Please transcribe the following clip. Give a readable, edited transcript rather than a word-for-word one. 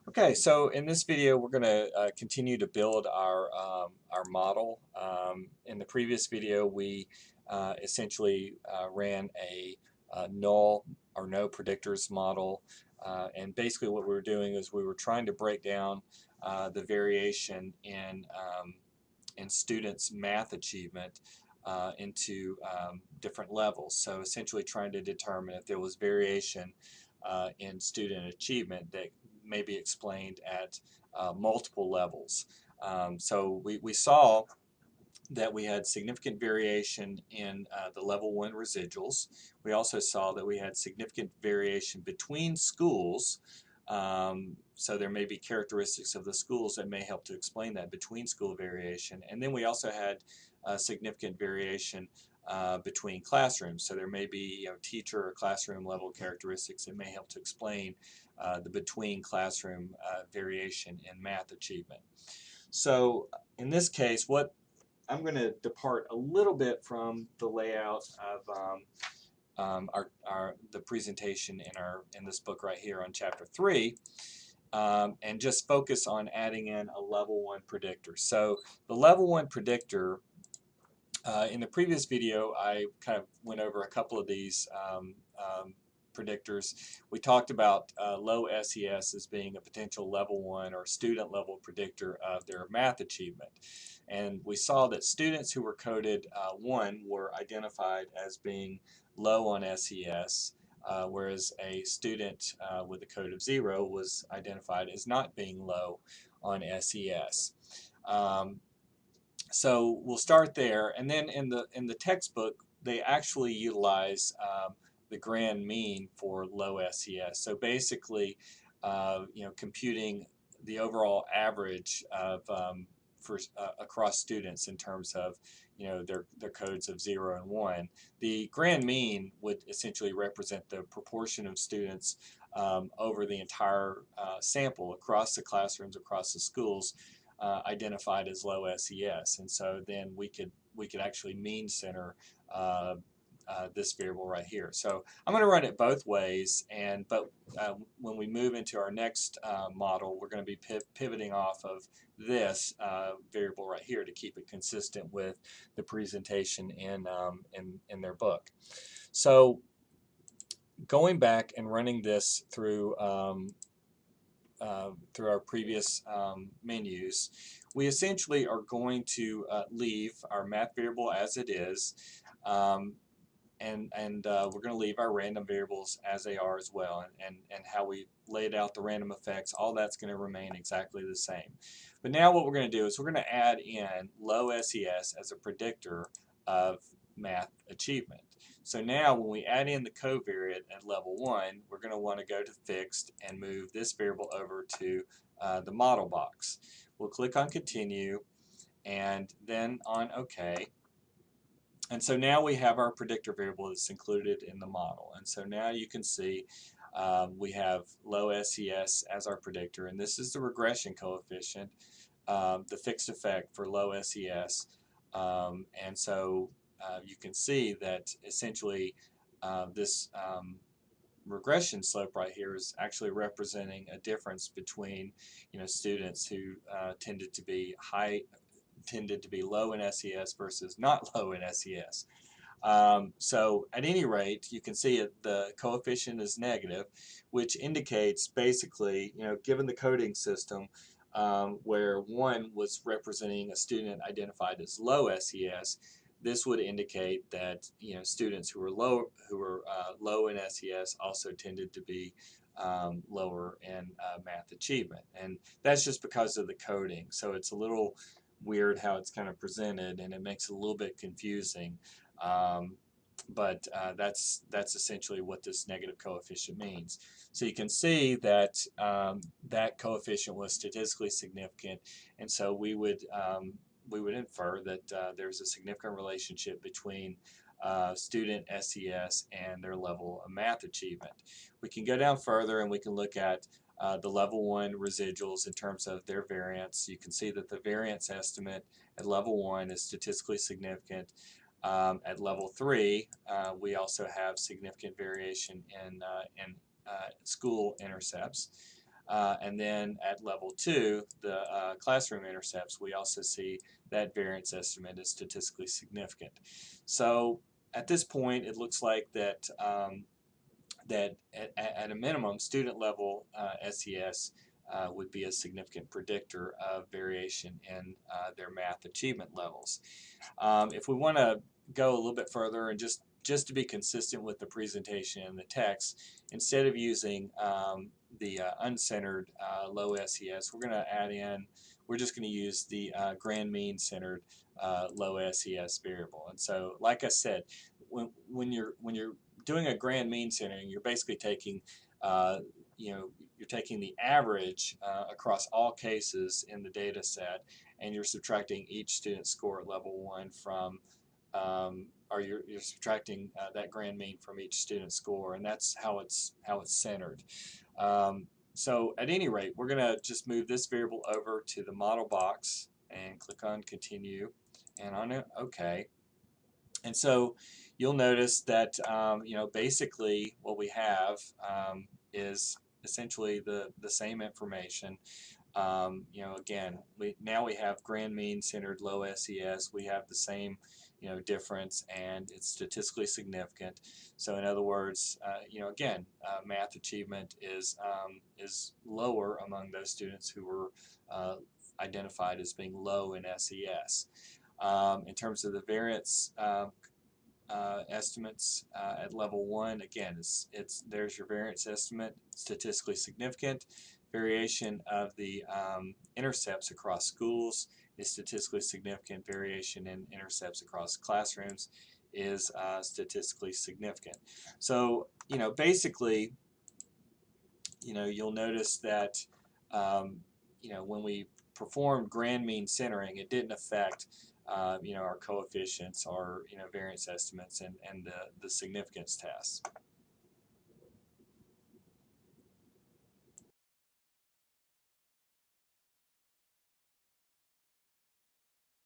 Okay, so in this video, we're going to continue to build our model. In the previous video, we essentially ran a null or no predictors model, and basically what we were doing is we were trying to break down the variation in students' math achievement into different levels. So essentially trying to determine if there was variation in student achievement that may be explained at multiple levels. So we saw that we had significant variation in the level 1 residuals. We also saw that we had significant variation between schools. So there may be characteristics of the schools that may help to explain that between school variation. And then we also had significant variation between classrooms. So there may be teacher or classroom level characteristics that may help to explain the between classroom variation in math achievement. So in this case, what I'm going to depart a little bit from the layout of the presentation in this book right here on chapter 3, and just focus on adding in a level 1 predictor. So the level 1 predictor, in the previous video, I kind of went over a couple of these predictors. We talked about low SES as being a potential level 1 or student level predictor of their math achievement. And we saw that students who were coded 1 were identified as being low on SES, whereas a student with a code of 0 was identified as not being low on SES. So we'll start there, and then in the textbook they actually utilize the grand mean for low SES. So basically, computing the overall average of for across students in terms of their codes of 0 and 1. The grand mean would essentially represent the proportion of students over the entire sample across the classrooms, across the schools, identified as low SES, and so then we could actually mean center this variable right here. So I'm going to run it both ways, but when we move into our next model, we're going to be pivoting off of this variable right here to keep it consistent with the presentation in their book. So going back and running this through through our previous menus, we essentially are going to leave our math variable as it is, and we're going to leave our random variables as they are as well, and how we laid out the random effects, all that's going to remain exactly the same. But now what we're going to do is we're going to add in low SES as a predictor of math achievement. So now when we add in the covariate at level 1, we're going to want to go to fixed and move this variable over to the model box. We'll click on continue and then on OK. And so now we have our predictor variable that's included in the model. And so now you can see we have low SES as our predictor, and this is the regression coefficient, the fixed effect for low SES. And so you can see that essentially this regression slope right here is actually representing a difference between students who tended to be low in SES versus not low in SES. So at any rate, you can see the coefficient is negative, which indicates basically, given the coding system, where 1 was representing a student identified as low SES, this would indicate that students who were low in SES also tended to be lower in math achievement, and that's just because of the coding. So it's a little weird how it's kind of presented, and it makes it a little bit confusing. But that's essentially what this negative coefficient means. So you can see that that coefficient was statistically significant, and so we would infer that there's a significant relationship between student SES and their level of math achievement. We can go down further and we can look at the level 1 residuals in terms of their variance. You can see that the variance estimate at level 1 is statistically significant. At level 3, we also have significant variation in school intercepts. And then at level 2, the classroom intercepts, we also see that variance estimate is statistically significant. So at this point, it looks like that that at a minimum, student level SES would be a significant predictor of variation in their math achievement levels. If we want to go a little bit further and just to be consistent with the presentation and the text, instead of using the uncentered low SES, we're just going to use the grand mean centered low SES variable. And so, like I said, when you're doing a grand mean centering, you're basically taking you're taking the average across all cases in the data set, and you're subtracting each student's score at level 1 from or you're subtracting that grand mean from each student's score, and that's how it's centered. So at any rate, we're going to just move this variable over to the model box and click on continue and on OK. And so you'll notice that basically what we have is essentially the same information. Again, now we have grand mean centered low SES. We have the same difference, and it's statistically significant. So in other words, again, math achievement is lower among those students who were identified as being low in SES. In terms of the variance estimates at level 1, again, there's your variance estimate, statistically significant. Variation of the intercepts across schools is statistically significant. Variation in intercepts across classrooms is statistically significant. So, basically, you'll notice that, when we performed grand mean centering, it didn't affect our coefficients or variance estimates and the significance tests.